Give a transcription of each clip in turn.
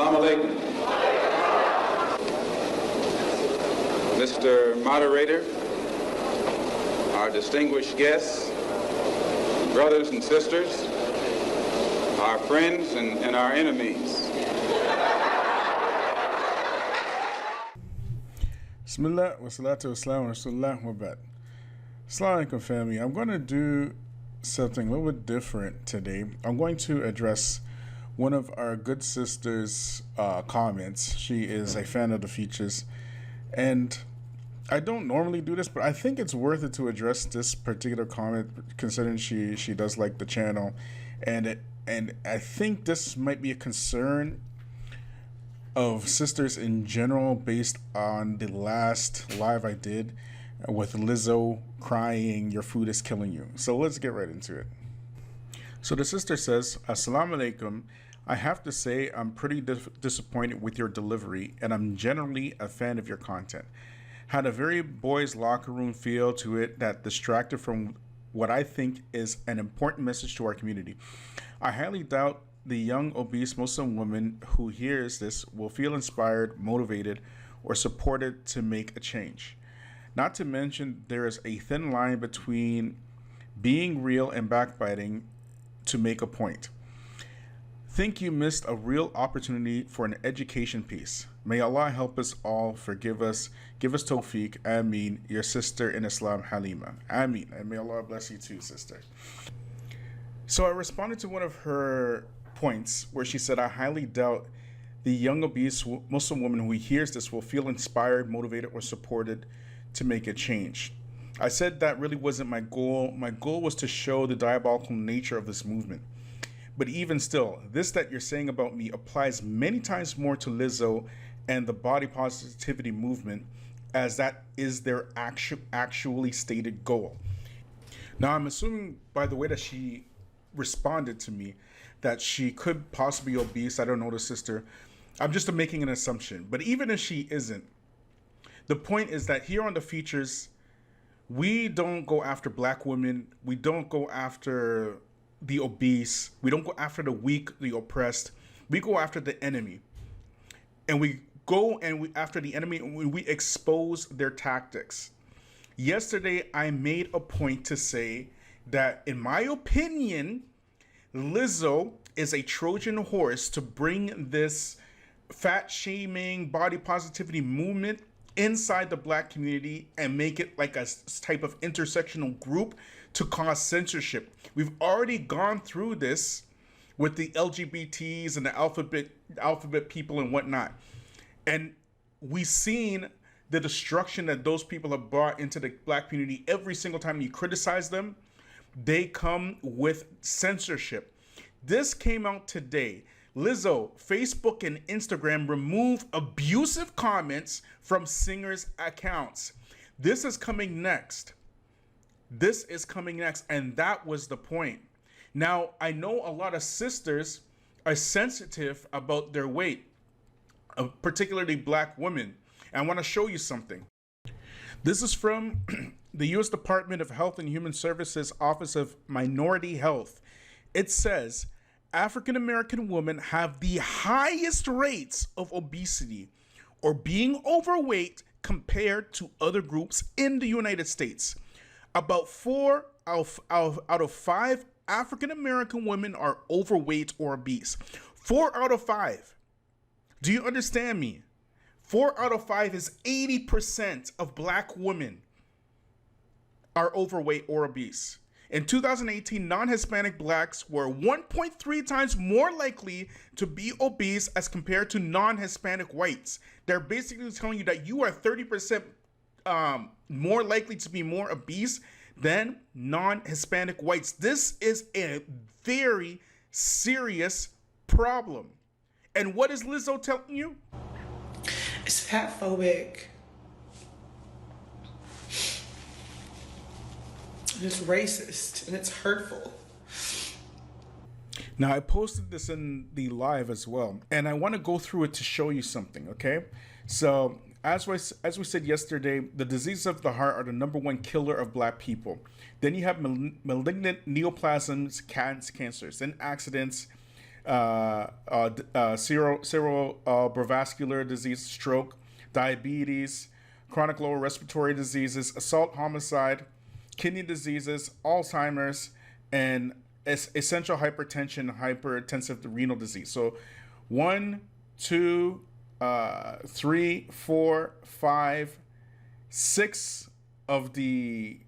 Salaam Alaikum. Mr. Moderator, our distinguished guests, brothers and sisters, our friends and our enemies. Bismillah wa salatu wa salam wa rasulullah wa ba'd. Assalamu alaikum, family. I'm going to do something a little bit different today. I'm going to address one of our good sister's comments. She is a fan of the Feachaz, and I don't normally do this, but I think it's worth it to address this particular comment, considering she does like the channel, and I think this might be a concern of sisters in general based on the last live I did with Lizzo crying, "Your food is killing you." So let's get right into it. So the sister says, "Assalamu alaikum. I have to say I'm pretty disappointed with your delivery, and I'm generally a fan of your content. Had a very boys' locker room feel to it that distracted from what I think is an important message to our community. I highly doubt the young obese Muslim woman who hears this will feel inspired, motivated, or supported to make a change. Not to mention there is a thin line between being real and backbiting to make a point. Think you missed a real opportunity for an education piece. May Allah help us all, forgive us, give us tawfiq, ameen, your sister in Islam, Halima. Ameen, and may Allah bless you too, sister." So I responded to one of her points where she said, "I highly doubt the young obese Muslim woman who hears this will feel inspired, motivated, or supported to make a change. I said that really wasn't my goal. My goal was to show the diabolical nature of this movement. But even still, this that you're saying about me applies many times more to Lizzo and the body positivity movement, as that is their actually stated goal." Now, I'm assuming by the way that she responded to me that she could possibly be obese. I don't know the sister. I'm just making an assumption. But even if she isn't, the point is that here on the Feachaz, we don't go after black women. We don't go after the obese. We don't go after the weak, the oppressed. We go after the enemy. And we go after the enemy and we expose their tactics. Yesterday, I made a point to say that, in my opinion, Lizzo is a Trojan horse to bring this fat shaming, body positivity movement inside the black community and make it like a type of intersectional group to cause censorship. We've already gone through this with the LGBTs and the alphabet people and whatnot. And we've seen the destruction that those people have brought into the black community. Every single time you criticize them, they come with censorship. This came out today. Lizzo, Facebook and Instagram remove abusive comments from singers' accounts. This is coming next. This is coming next, and that was the point. Now, I know a lot of sisters are sensitive about their weight, particularly black women. And I want to show you something. This is from the U.S. Department of Health and Human Services Office of Minority Health. It says, African American women have the highest rates of obesity or being overweight compared to other groups in the United States. About 4 out of 5 African American women are overweight or obese. 4 out of 5. Do you understand me? 4 out of 5 is 80% of black women are overweight or obese. In 2018, non-Hispanic blacks were 1.3 times more likely to be obese as compared to non-Hispanic whites. They're basically telling you that you are 30% more likely to be more obese than non-Hispanic whites. This is a very serious problem. And what is Lizzo telling you? It's fatphobic. It's racist and it's hurtful. Now, I posted this in the live as well, and I want to go through it to show you something, okay? So, as we said yesterday, the diseases of the heart are the #1 killer of black people. Then you have malignant neoplasms, cancers, then accidents, cerebrovascular disease, stroke, diabetes, chronic lower respiratory diseases, assault, homicide, kidney diseases, Alzheimer's, and essential hypertension, hypertensive renal disease. So 1, 2, 3, 4, 5, 6 of the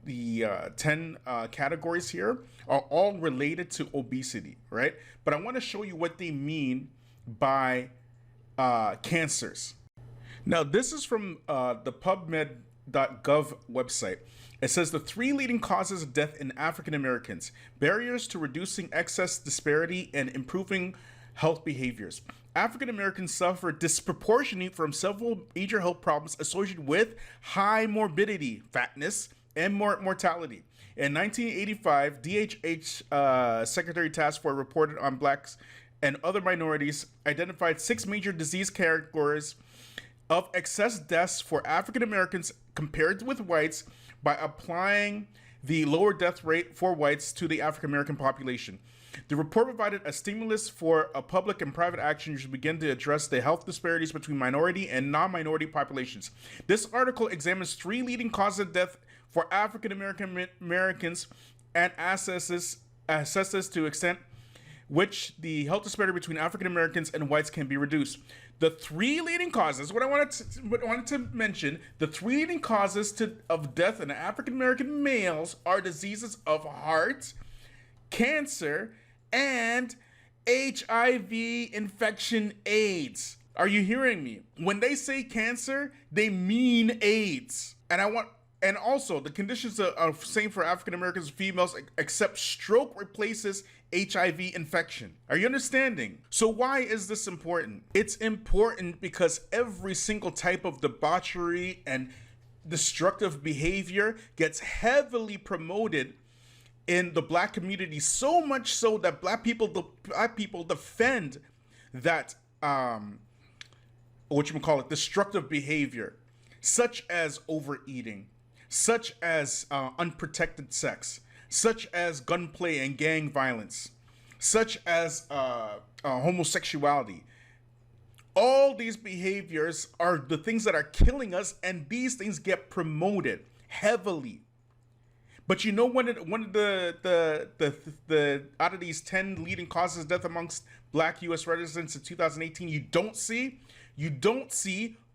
10 categories here are all related to obesity, right? But I want to show you what they mean by cancers. Now, this is from the PubMed.gov website. It says the 3 leading causes of death in African Americans, barriers to reducing excess disparity and improving health behaviors. African Americans suffer disproportionately from several major health problems associated with high morbidity, fatness, and mortality. In 1985, DHH Secretary Task Force reported on blacks and other minorities, identified 6 major disease categories of excess deaths for African Americans compared with whites by applying the lower death rate for whites to the African American population. The report provided a stimulus for a public and private action should begin to address the health disparities between minority and non-minority populations. This article examines 3 leading causes of death for African Americans and assesses to extent which the health disparity between African Americans and whites can be reduced. The 3 leading causes, what I wanted to mention, the 3 leading causes of death in African American males are diseases of heart, cancer, and HIV infection, AIDS. Are you hearing me? When they say cancer, they mean AIDS. And also the conditions are same for African Americans and females, except stroke replaces HIV infection. Are you understanding? So why is this important? It's important because every single type of debauchery and destructive behavior gets heavily promoted in the black community, so much so that black people defend that destructive behavior, such as overeating, such as unprotected sex, such as gunplay and gang violence, such as homosexuality. All these behaviors are the things that are killing us, and these things get promoted heavily. But you know, one of the out of these 10 leading causes of death amongst black U.S. residents in 2018, you don't see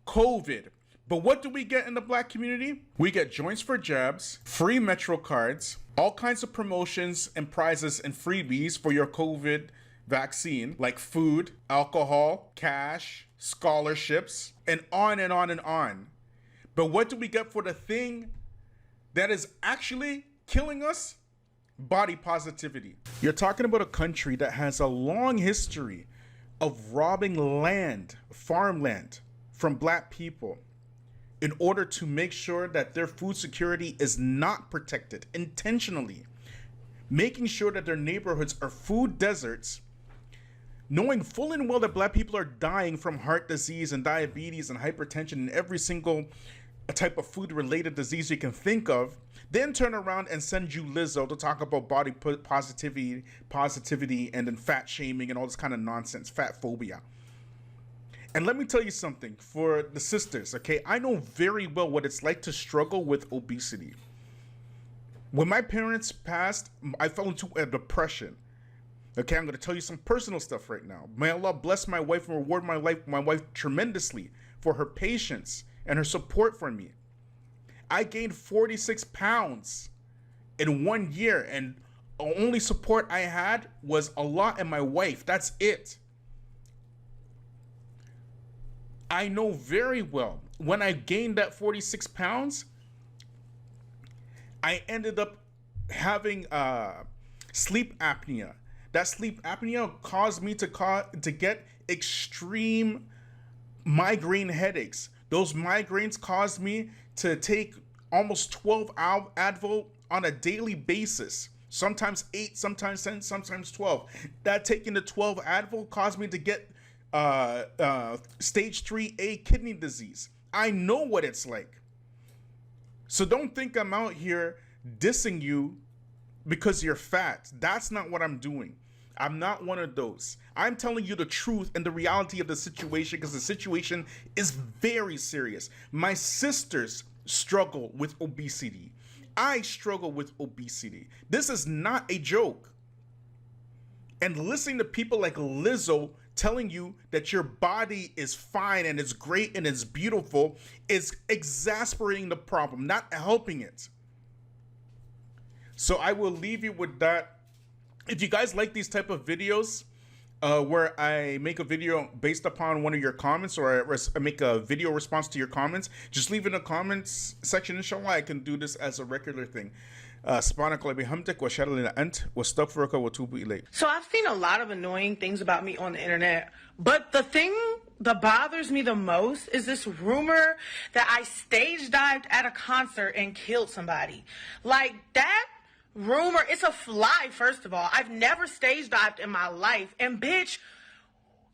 COVID. But what do we get in the black community? We get joints for jabs, free Metro cards, all kinds of promotions and prizes and freebies for your COVID vaccine, like food, alcohol, cash, scholarships, and on and on and on. But what do we get for the thing that is actually killing us? Body positivity. You're talking about a country that has a long history of robbing land, farmland, from black people in order to make sure that their food security is not protected intentionally, making sure that their neighborhoods are food deserts, knowing full and well that black people are dying from heart disease and diabetes and hypertension and every single type of food-related disease you can think of, then turn around and send you Lizzo to talk about body positivity, and then fat shaming and all this kind of nonsense, fat phobia. And let me tell you something, for the sisters, okay? I know very well what it's like to struggle with obesity. When my parents passed, I fell into a depression. Okay, I'm going to tell you some personal stuff right now. May Allah bless my wife and reward my wife tremendously for her patience and her support for me. I gained 46 pounds in 1 year, and the only support I had was Allah and my wife. That's it. I know very well when I gained that 46 pounds, I ended up having sleep apnea. That sleep apnea caused me to get extreme migraine headaches. Those migraines caused me to take almost 12 Advil on a daily basis. Sometimes 8, sometimes 10, sometimes 12. That taking the 12 Advil caused me to get stage 3A kidney disease. I know what it's like. So don't think I'm out here dissing you because you're fat. That's not what I'm doing. I'm not one of those. I'm telling you the truth and the reality of the situation because the situation is very serious. My sisters struggle with obesity. I struggle with obesity. This is not a joke. And listening to people like Lizzo telling you that your body is fine and it's great and it's beautiful is exasperating the problem, not helping it. So I will leave you with that. If you guys like these type of videos where I make a video based upon one of your comments, or I make a video response to your comments, just leave in the comments section. Inshallah, I can do this as a regular thing. So I've seen a lot of annoying things about me on the internet, but the thing that bothers me the most is this rumor that I stage dived at a concert and killed somebody. Like, that rumor, it's a lie, first of all. I've never stage dived in my life. And bitch,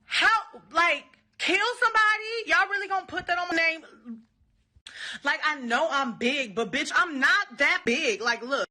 how, like, kill somebody? Y'all really gonna put that on my name? Like, I know I'm big, but bitch, I'm not that big. Like, look.